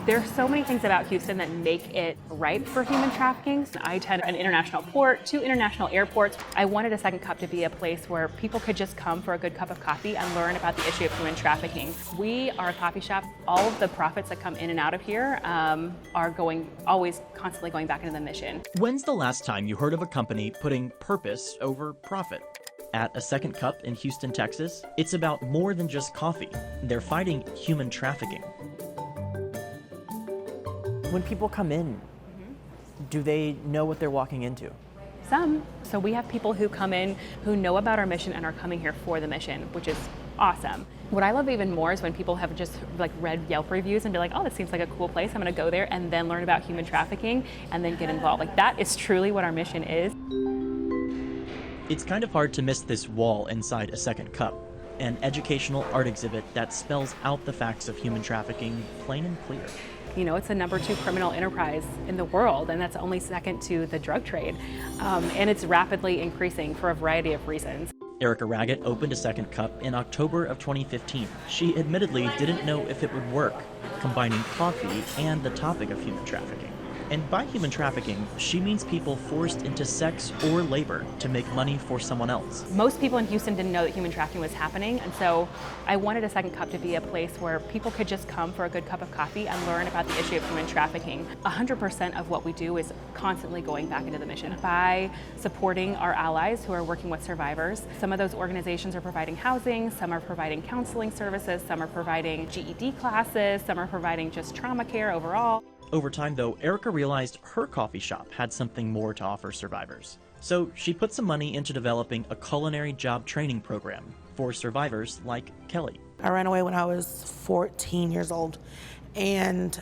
There's so many things about Houston that make it ripe for human trafficking. I attend an international port, 2 international airports. I wanted a Second Cup to be a place where people could just come for a good cup of coffee and learn about the issue of human trafficking. We are a coffee shop. All of the profits that come in and out of here are always constantly going back into the mission. When's the last time you heard of a company putting purpose over profit? At A Second Cup in Houston, Texas, it's about more than just coffee. They're fighting human trafficking. When people come in, do they know what they're walking into? Some. So we have people who come in who know about our mission and are coming here for the mission, which is awesome. What I love even more is when people have just read Yelp reviews and be like, oh, this seems like a cool place, I'm gonna go there, and then learn about human trafficking and then get involved. That is truly what our mission is. It's kind of hard to miss this wall inside A Second Cup, an educational art exhibit that spells out the facts of human trafficking plain and clear. It's the #2 criminal enterprise in the world, and that's only second to the drug trade. And it's rapidly increasing for a variety of reasons. Erica Raggett opened A Second Cup in October of 2015. She admittedly didn't know if it would work, combining coffee and the topic of human trafficking. And by human trafficking, she means people forced into sex or labor to make money for someone else. Most people in Houston didn't know that human trafficking was happening, and so I wanted A Second Cup to be a place where people could just come for a good cup of coffee and learn about the issue of human trafficking. 100% of what we do is constantly going back into the mission by supporting our allies who are working with survivors. Some of those organizations are providing housing, some are providing counseling services, some are providing GED classes, some are providing just trauma care overall. Over time, though, Erica realized her coffee shop had something more to offer survivors. So she put some money into developing a culinary job training program for survivors like Kelly. I ran away when I was 14 years old, and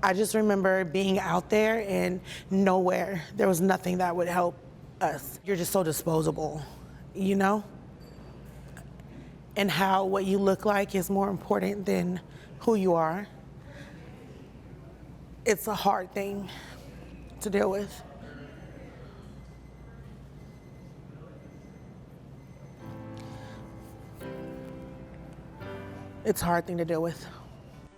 I just remember being out there and nowhere. There was nothing that would help us. You're just so disposable, And how what you look like is more important than who you are. It's a hard thing to deal with. It's a hard thing to deal with.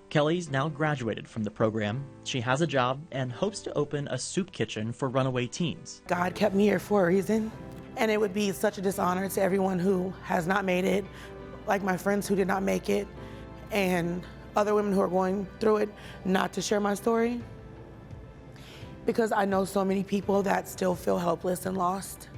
Kelly's now graduated from the program. She has a job and hopes to open a soup kitchen for runaway teens. God kept me here for a reason, and it would be such a dishonor to everyone who has not made it, like my friends who did not make it, and other women who are going through it, not to share my story, because I know so many people that still feel helpless and lost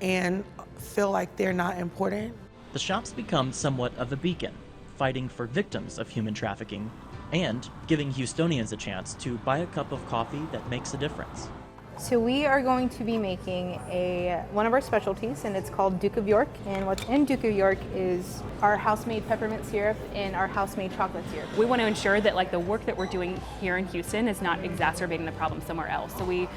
and feel like they're not important. The shop's become somewhat of a beacon, fighting for victims of human trafficking and giving Houstonians a chance to buy a cup of coffee that makes a difference. So we are going to be making one of our specialties, and it's called Duke of York. And what's in Duke of York is our house-made peppermint syrup and our house-made chocolate syrup. We want to ensure that the work that we're doing here in Houston is not exacerbating the problem somewhere else. So we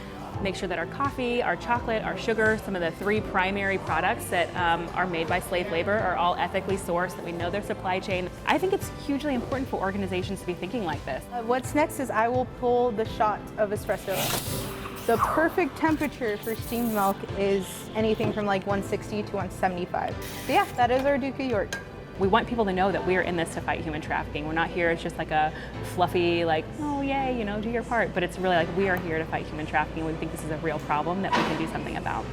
make sure that our coffee, our chocolate, our sugar, some of the 3 primary products that are made by slave labor are all ethically sourced, that we know their supply chain. I think it's hugely important for organizations to be thinking like this. What's next is I will pull the shot of espresso. The perfect temperature for steamed milk is anything from 160 to 175. So yeah, that is our Duke of York. We want people to know that we are in this to fight human trafficking. We're not here as just a fluffy, oh yay, do your part. But it's really we are here to fight human trafficking. We think this is a real problem that we can do something about.